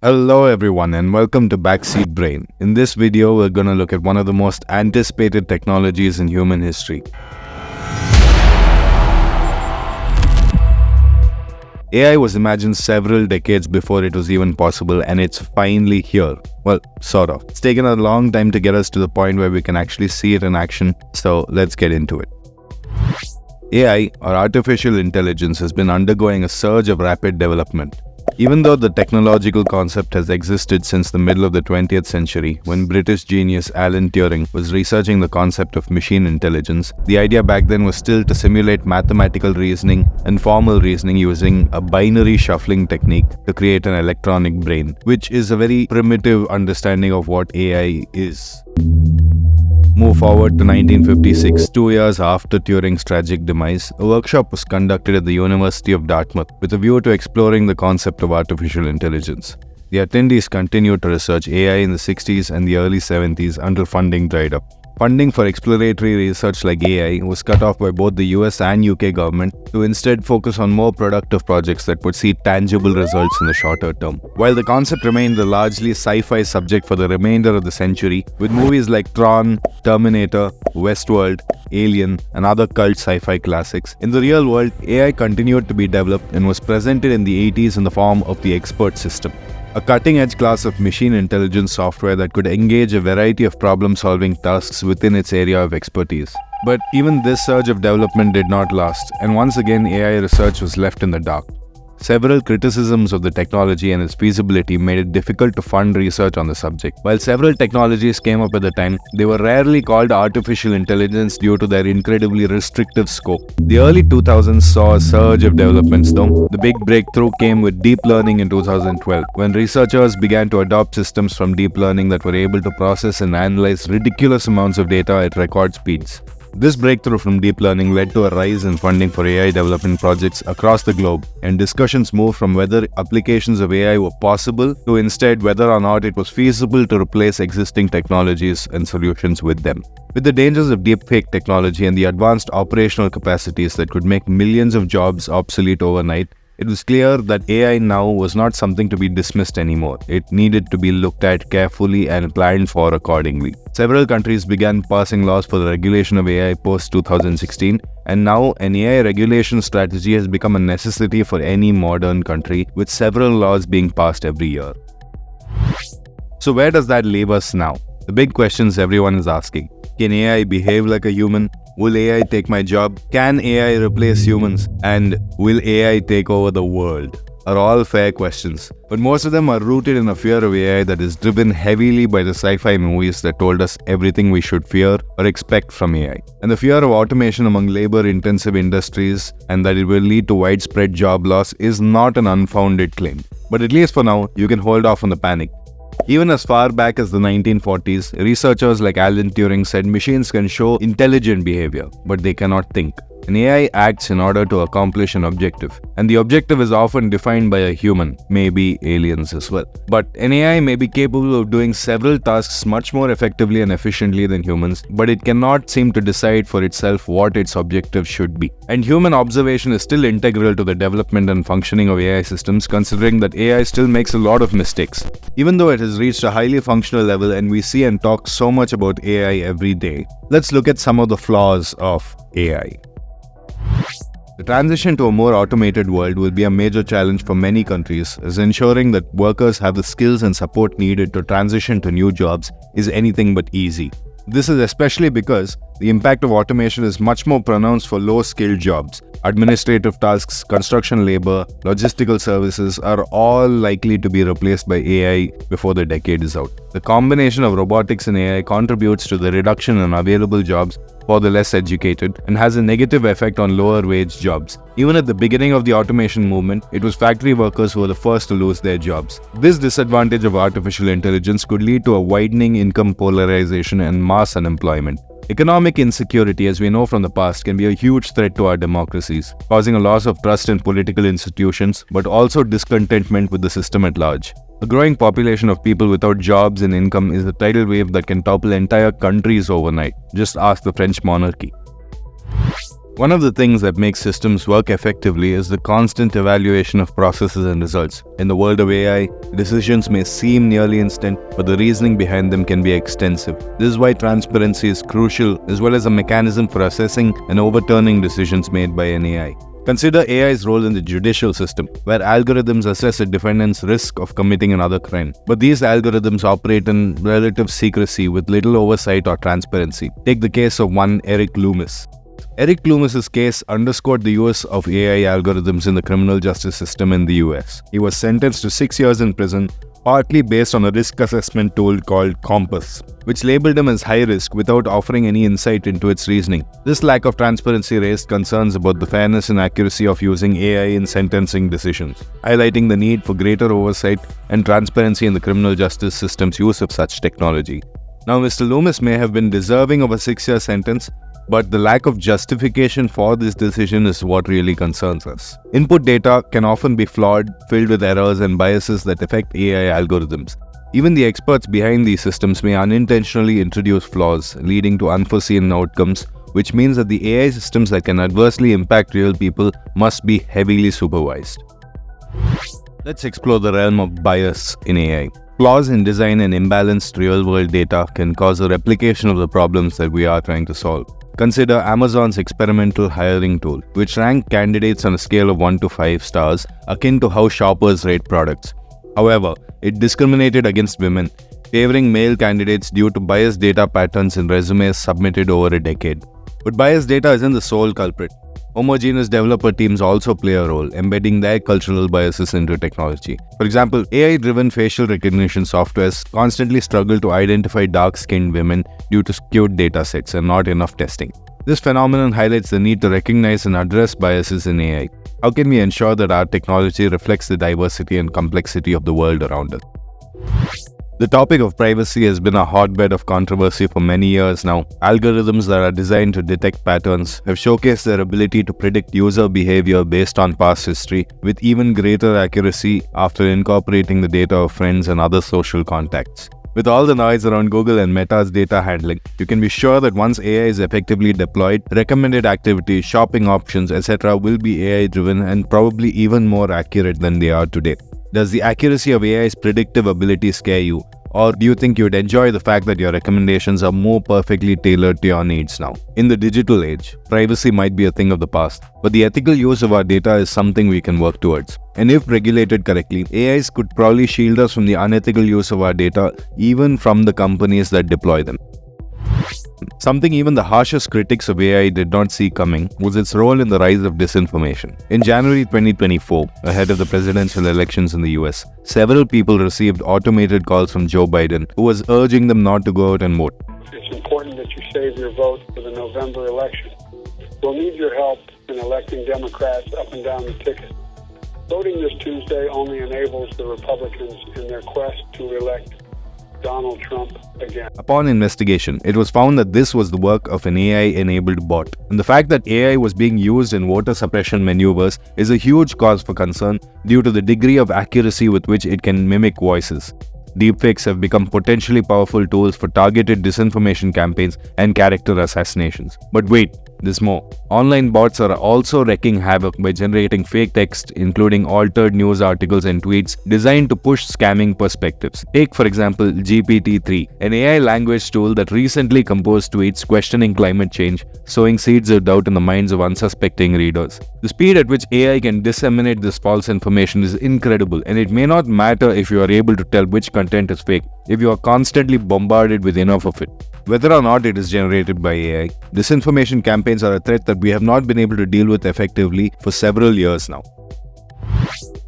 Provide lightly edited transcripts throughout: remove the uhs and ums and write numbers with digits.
Hello everyone and welcome to Backseat Brain. In this video, we're going to look at one of the most anticipated technologies in human history. AI was imagined several decades before it was even possible, and it's finally here. Well, sort of. It's taken a long time to get us to the point where we can actually see it in action, so let's get into it. AI, or artificial intelligence, has been undergoing a surge of rapid development. Even though the technological concept has existed since the middle of the 20th century, when British genius Alan Turing was researching the concept of machine intelligence, the idea back then was still to simulate mathematical reasoning and formal reasoning using a binary shuffling technique to create an electronic brain, which is a very primitive understanding of what AI is. Move forward to 1956, 2 years after Turing's tragic demise, a workshop was conducted at the University of Dartmouth with a view to exploring the concept of artificial intelligence. The attendees continued to research AI in the 60s and the early 70s until funding dried up. Funding for exploratory research like AI was cut off by both the US and UK government to instead focus on more productive projects that would see tangible results in the shorter term. While the concept remained a largely sci-fi subject for the remainder of the century, with movies like Tron, Terminator, Westworld, Alien, and other cult sci-fi classics, in the real world, AI continued to be developed and was presented in the 80s in the form of the expert system, a cutting-edge class of machine intelligence software that could engage a variety of problem-solving tasks within its area of expertise. But even this surge of development did not last, and once again AI research was left in the dark. Several criticisms of the technology and its feasibility made it difficult to fund research on the subject. While several technologies came up at the time, they were rarely called artificial intelligence due to their incredibly restrictive scope. The early 2000s saw a surge of developments though. The big breakthrough came with deep learning in 2012, when researchers began to adopt systems from deep learning that were able to process and analyze ridiculous amounts of data at record speeds. This breakthrough from deep learning led to a rise in funding for AI development projects across the globe, and discussions moved from whether applications of AI were possible to instead whether or not it was feasible to replace existing technologies and solutions with them. With the dangers of deepfake technology and the advanced operational capacities that could make millions of jobs obsolete overnight, it was clear that AI now was not something to be dismissed anymore. It needed to be looked at carefully and planned for accordingly. Several countries began passing laws for the regulation of AI post-2016, and now an AI regulation strategy has become a necessity for any modern country, with several laws being passed every year. So where does that leave us now? The big questions everyone is asking. Can AI behave like a human? Will AI take my job? Can AI replace humans? And will AI take over the world? Are all fair questions. But most of them are rooted in a fear of AI that is driven heavily by the sci-fi movies that told us everything we should fear or expect from AI. And the fear of automation among labor-intensive industries and that it will lead to widespread job loss is not an unfounded claim. But at least for now, you can hold off on the panic. Even as far back as the 1940s, researchers like Alan Turing said machines can show intelligent behavior, but they cannot think. An AI acts in order to accomplish an objective, and the objective is often defined by a human, maybe aliens as well. But an AI may be capable of doing several tasks much more effectively and efficiently than humans, but it cannot seem to decide for itself what its objective should be. And human observation is still integral to the development and functioning of AI systems, considering that AI still makes a lot of mistakes. Even though it has reached a highly functional level and we see and talk so much about AI every day, let's look at some of the flaws of AI. The transition to a more automated world will be a major challenge for many countries, as ensuring that workers have the skills and support needed to transition to new jobs is anything but easy. This is especially because the impact of automation is much more pronounced for low-skilled jobs. Administrative tasks, construction labor, logistical services are all likely to be replaced by AI before the decade is out. The combination of robotics and AI contributes to the reduction in available jobs for the less educated and has a negative effect on lower-wage jobs. Even at the beginning of the automation movement, it was factory workers who were the first to lose their jobs. This disadvantage of artificial intelligence could lead to a widening income polarization and mass unemployment. Economic insecurity, as we know from the past, can be a huge threat to our democracies, causing a loss of trust in political institutions, but also discontentment with the system at large. A growing population of people without jobs and income is a tidal wave that can topple entire countries overnight. Just ask the French monarchy. One of the things that makes systems work effectively is the constant evaluation of processes and results. In the world of AI, decisions may seem nearly instant, but the reasoning behind them can be extensive. This is why transparency is crucial, as well as a mechanism for assessing and overturning decisions made by an AI. Consider AI's role in the judicial system, where algorithms assess a defendant's risk of committing another crime. But these algorithms operate in relative secrecy with little oversight or transparency. Take the case of one Eric Loomis. Eric Loomis's case underscored the use of AI algorithms in the criminal justice system in the US. He was sentenced to 6 years in prison, partly based on a risk assessment tool called Compass, which labeled him as high risk without offering any insight into its reasoning. This lack of transparency raised concerns about the fairness and accuracy of using AI in sentencing decisions, highlighting the need for greater oversight and transparency in the criminal justice system's use of such technology. Now, Mr. Loomis may have been deserving of a 6-year sentence, but the lack of justification for this decision is what really concerns us. Input data can often be flawed, filled with errors and biases that affect AI algorithms. Even the experts behind these systems may unintentionally introduce flaws, leading to unforeseen outcomes, which means that the AI systems that can adversely impact real people must be heavily supervised. Let's explore the realm of bias in AI. Flaws in design and imbalanced real-world data can cause a replication of the problems that we are trying to solve. Consider Amazon's experimental hiring tool, which ranked candidates on a scale of 1 to 5 stars, akin to how shoppers rate products. However, it discriminated against women, favoring male candidates due to biased data patterns in resumes submitted over a decade. But biased data isn't the sole culprit. Homogeneous developer teams also play a role, embedding their cultural biases into technology. For example, AI-driven facial recognition softwares constantly struggle to identify dark-skinned women due to skewed datasets and not enough testing. This phenomenon highlights the need to recognize and address biases in AI. How can we ensure that our technology reflects the diversity and complexity of the world around us? The topic of privacy has been a hotbed of controversy for many years now. Algorithms that are designed to detect patterns have showcased their ability to predict user behavior based on past history with even greater accuracy after incorporating the data of friends and other social contacts. With all the noise around Google and Meta's data handling, you can be sure that once AI is effectively deployed, recommended activities, shopping options, etc. will be AI-driven and probably even more accurate than they are today. Does the accuracy of AI's predictive ability scare you? Or do you think you'd enjoy the fact that your recommendations are more perfectly tailored to your needs now? In the digital age, privacy might be a thing of the past, but the ethical use of our data is something we can work towards. And if regulated correctly, AIs could probably shield us from the unethical use of our data, even from the companies that deploy them. Something even the harshest critics of AI did not see coming was its role in the rise of disinformation. In January 2024, ahead of the presidential elections in the US, several people received automated calls from Joe Biden, who was urging them not to go out and vote. It's important that you save your vote for the November election. We'll need your help in electing Democrats up and down the ticket. Voting this Tuesday only enables the Republicans in their quest to elect Donald Trump again. Upon investigation, it was found that this was the work of an AI-enabled bot. And the fact that AI was being used in voter suppression maneuvers is a huge cause for concern due to the degree of accuracy with which it can mimic voices. Deepfakes have become potentially powerful tools for targeted disinformation campaigns and character assassinations. But wait, there's more. Online bots are also wreaking havoc by generating fake text, including altered news articles and tweets designed to push scamming perspectives. Take, for example, GPT-3, an AI language tool that recently composed tweets questioning climate change, sowing seeds of doubt in the minds of unsuspecting readers. The speed at which AI can disseminate this false information is incredible, and it may not matter if you are able to tell which content is fake, if you are constantly bombarded with enough of it. Whether or not it is generated by AI, disinformation campaigns are a threat that we have not been able to deal with effectively for several years now.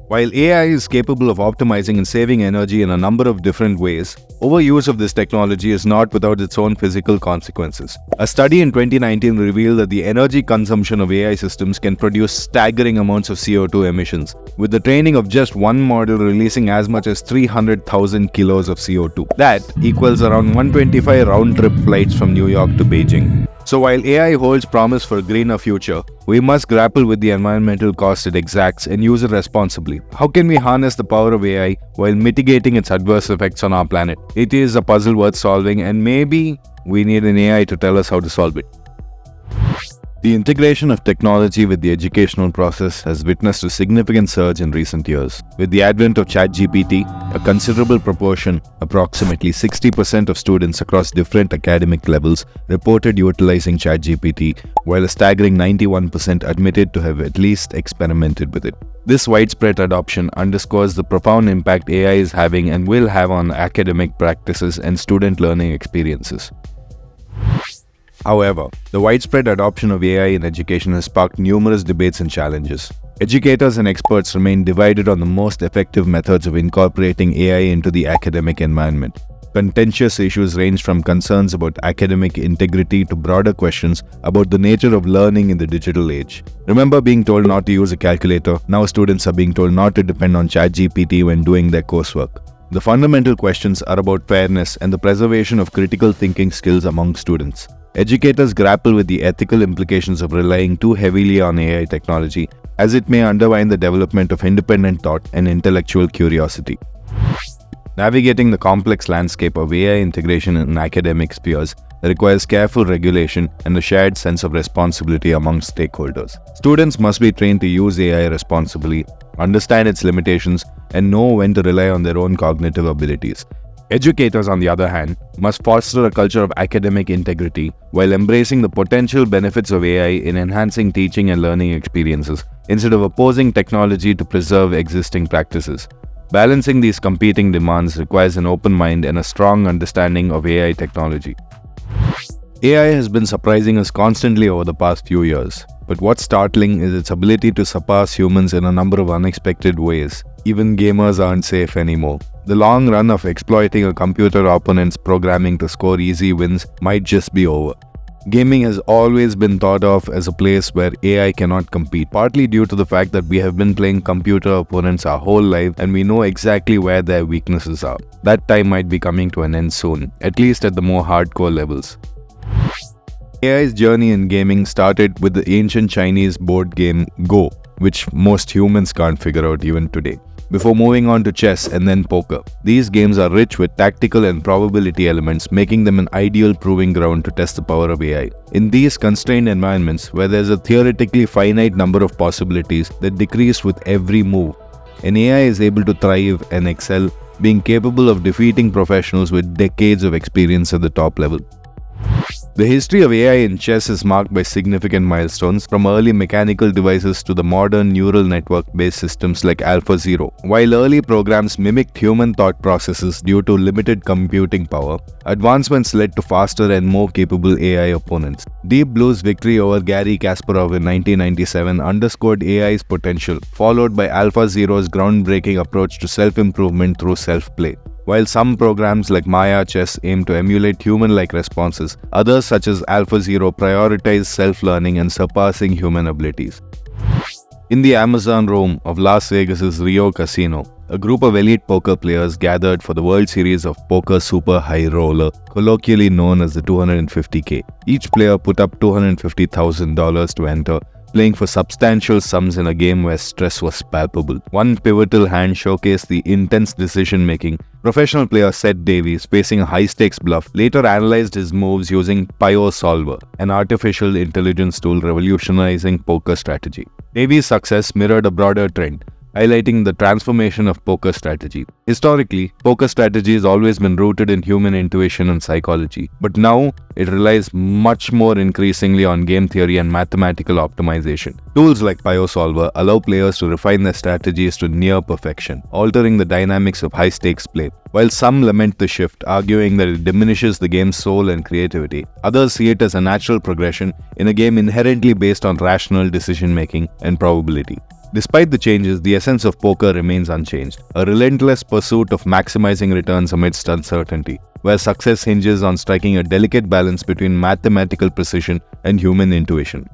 While AI is capable of optimizing and saving energy in a number of different ways, overuse of this technology is not without its own physical consequences. A study in 2019 revealed that the energy consumption of AI systems can produce staggering amounts of CO2 emissions, with the training of just one model releasing as much as 300,000 kilos of CO2. That equals around 125 round-trip flights from New York to Beijing. So while AI holds promise for a greener future, we must grapple with the environmental cost it exacts and use it responsibly. How can we harness the power of AI while mitigating its adverse effects on our planet? It is a puzzle worth solving, and maybe we need an AI to tell us how to solve it. The integration of technology with the educational process has witnessed a significant surge in recent years. With the advent of ChatGPT, a considerable proportion, approximately 60% of students across different academic levels, reported utilizing ChatGPT, while a staggering 91% admitted to have at least experimented with it. This widespread adoption underscores the profound impact AI is having and will have on academic practices and student learning experiences. However, the widespread adoption of AI in education has sparked numerous debates and challenges. Educators and experts remain divided on the most effective methods of incorporating AI into the academic environment. Contentious issues range from concerns about academic integrity to broader questions about the nature of learning in the digital age. Remember being told not to use a calculator? Now students are being told not to depend on ChatGPT when doing their coursework. The fundamental questions are about fairness and the preservation of critical thinking skills among students. Educators grapple with the ethical implications of relying too heavily on AI technology, as it may undermine the development of independent thought and intellectual curiosity. Navigating the complex landscape of AI integration in academic spheres requires careful regulation and a shared sense of responsibility among stakeholders. Students must be trained to use AI responsibly, understand its limitations, and know when to rely on their own cognitive abilities. Educators, on the other hand, must foster a culture of academic integrity while embracing the potential benefits of AI in enhancing teaching and learning experiences, instead of opposing technology to preserve existing practices. Balancing these competing demands requires an open mind and a strong understanding of AI technology. AI has been surprising us constantly over the past few years, but what's startling is its ability to surpass humans in a number of unexpected ways. Even gamers aren't safe anymore. The long run of exploiting a computer opponent's programming to score easy wins might just be over. Gaming has always been thought of as a place where AI cannot compete, partly due to the fact that we have been playing computer opponents our whole life and we know exactly where their weaknesses are. That time might be coming to an end soon, at least at the more hardcore levels. AI's journey in gaming started with the ancient Chinese board game Go, which most humans can't figure out even today, before moving on to chess and then poker. These games are rich with tactical and probability elements, making them an ideal proving ground to test the power of AI. In these constrained environments, where there's a theoretically finite number of possibilities that decrease with every move, an AI is able to thrive and excel, being capable of defeating professionals with decades of experience at the top level. The history of AI in chess is marked by significant milestones, from early mechanical devices to the modern neural network-based systems like AlphaZero. While early programs mimicked human thought processes due to limited computing power, advancements led to faster and more capable AI opponents. Deep Blue's victory over Garry Kasparov in 1997 underscored AI's potential, followed by AlphaZero's groundbreaking approach to self-improvement through self-play. While some programs like Maya Chess aim to emulate human-like responses, others such as AlphaZero prioritize self-learning and surpassing human abilities. In the Amazon Room of Las Vegas's Rio Casino, a group of elite poker players gathered for the World Series of Poker Super High Roller, colloquially known as the 250K. Each player put up $250,000 to enter, playing for substantial sums in a game where stress was palpable. One pivotal hand showcased the intense decision-making. Professional player Seth Davies, facing a high-stakes bluff, later analyzed his moves using PioSolver, an artificial intelligence tool revolutionizing poker strategy. Davies' success mirrored a broader trend, highlighting the transformation of poker strategy. Historically, poker strategy has always been rooted in human intuition and psychology, but now it relies much more increasingly on game theory and mathematical optimization. Tools like PioSolver allow players to refine their strategies to near perfection, altering the dynamics of high-stakes play. While some lament the shift, arguing that it diminishes the game's soul and creativity, others see it as a natural progression in a game inherently based on rational decision-making and probability. Despite the changes, the essence of poker remains unchanged, a relentless pursuit of maximizing returns amidst uncertainty, where success hinges on striking a delicate balance between mathematical precision and human intuition.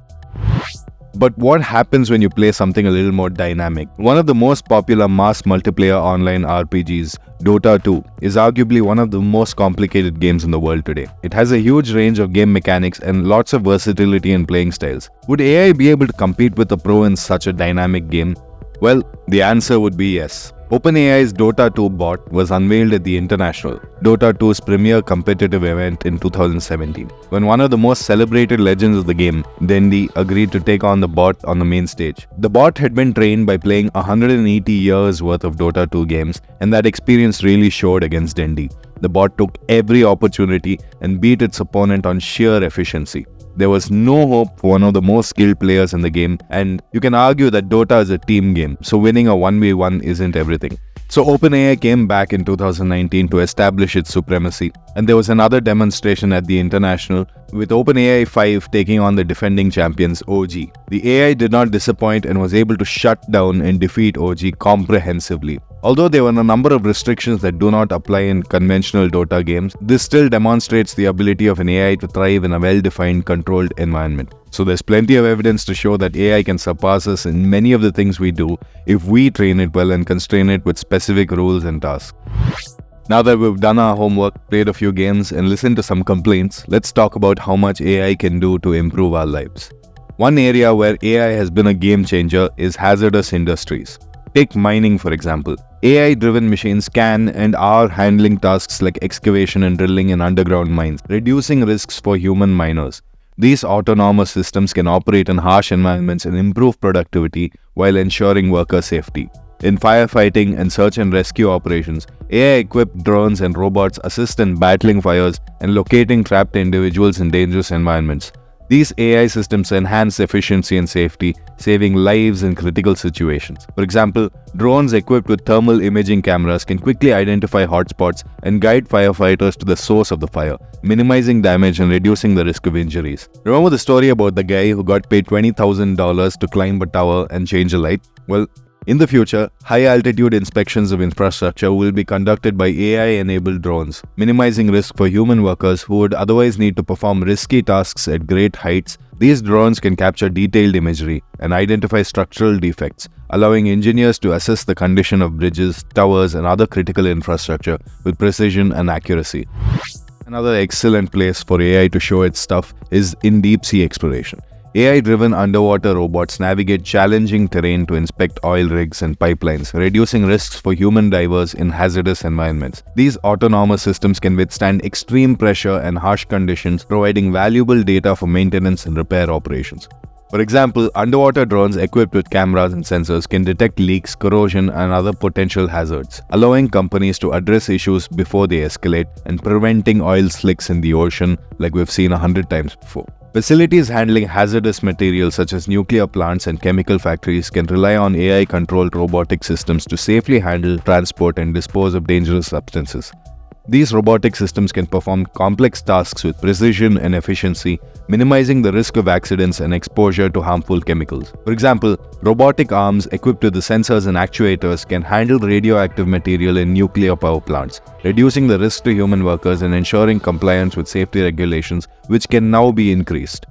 But what happens when you play something a little more dynamic? One of the most popular mass multiplayer online RPGs, DOTA 2, is arguably one of the most complicated games in the world today. It has a huge range of game mechanics and lots of versatility in playing styles. Would AI be able to compete with a pro in such a dynamic game? Well, the answer would be yes. OpenAI's DOTA 2 bot was unveiled at the International, DOTA 2's premier competitive event in 2017, when one of the most celebrated legends of the game, Dendi, agreed to take on the bot on the main stage. The bot had been trained by playing 180 years worth of DOTA 2 games, and that experience really showed against Dendi. The bot took every opportunity and beat its opponent on sheer efficiency. There was no hope for one of the most skilled players in the game, and you can argue that Dota is a team game, so winning a 1v1 isn't everything. So OpenAI came back in 2019 to establish its supremacy, and there was another demonstration at the International with OpenAI 5 taking on the defending champions OG. The AI did not disappoint and was able to shut down and defeat OG comprehensively. Although there were a number of restrictions that do not apply in conventional Dota games, this still demonstrates the ability of an AI to thrive in a well-defined, controlled environment. So there's plenty of evidence to show that AI can surpass us in many of the things we do if we train it well and constrain it with specific rules and tasks. Now that we've done our homework, played a few games, and listened to some complaints, let's talk about how much AI can do to improve our lives. One area where AI has been a game changer is hazardous industries. Take mining, for example. AI-driven machines can and are handling tasks like excavation and drilling in underground mines, reducing risks for human miners. These autonomous systems can operate in harsh environments and improve productivity while ensuring worker safety. In firefighting and search and rescue operations, AI-equipped drones and robots assist in battling fires and locating trapped individuals in dangerous environments. These AI systems enhance efficiency and safety, saving lives in critical situations. For example, drones equipped with thermal imaging cameras can quickly identify hotspots and guide firefighters to the source of the fire, minimizing damage and reducing the risk of injuries. Remember the story about the guy who got paid $20,000 to climb a tower and change a light? Well, in the future, high-altitude inspections of infrastructure will be conducted by AI-enabled drones, minimizing risk for human workers who would otherwise need to perform risky tasks at great heights. These drones can capture detailed imagery and identify structural defects, allowing engineers to assess the condition of bridges, towers, and other critical infrastructure with precision and accuracy. Another excellent place for AI to show its stuff is in deep-sea exploration. AI-driven underwater robots navigate challenging terrain to inspect oil rigs and pipelines, reducing risks for human divers in hazardous environments. These autonomous systems can withstand extreme pressure and harsh conditions, providing valuable data for maintenance and repair operations. For example, underwater drones equipped with cameras and sensors can detect leaks, corrosion, and other potential hazards, allowing companies to address issues before they escalate and preventing oil slicks in the ocean like we've seen 100 times before. Facilities handling hazardous materials such as nuclear plants and chemical factories can rely on AI-controlled robotic systems to safely handle, transport, and dispose of dangerous substances. These robotic systems can perform complex tasks with precision and efficiency, minimizing the risk of accidents and exposure to harmful chemicals. For example, robotic arms equipped with the sensors and actuators can handle radioactive material in nuclear power plants, reducing the risk to human workers and ensuring compliance with safety regulations, which can now be increased.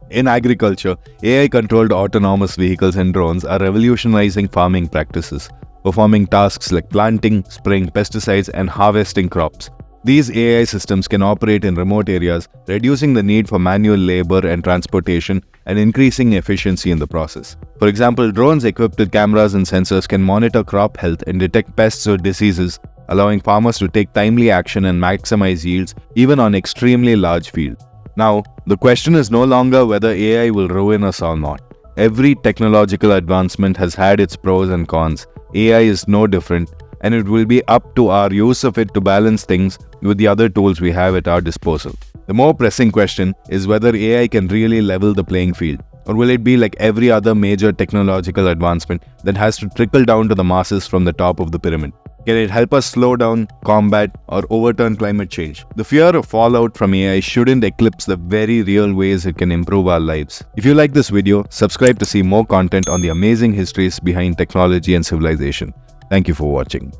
In agriculture, AI-controlled autonomous vehicles and drones are revolutionizing farming practices, performing tasks like planting, spraying pesticides, and harvesting crops. These AI systems can operate in remote areas, reducing the need for manual labor and transportation and increasing efficiency in the process. For example, drones equipped with cameras and sensors can monitor crop health and detect pests or diseases, allowing farmers to take timely action and maximize yields even on extremely large fields. Now, the question is no longer whether AI will ruin us or not. Every technological advancement has had its pros and cons. AI is no different, and it will be up to our use of it to balance things with the other tools we have at our disposal. The more pressing question is whether AI can really level the playing field, or will it be like every other major technological advancement that has to trickle down to the masses from the top of the pyramid? Can it help us slow down, combat, or overturn climate change? The fear of fallout from AI shouldn't eclipse the very real ways it can improve our lives. If you like this video, subscribe to see more content on the amazing histories behind technology and civilization. Thank you for watching.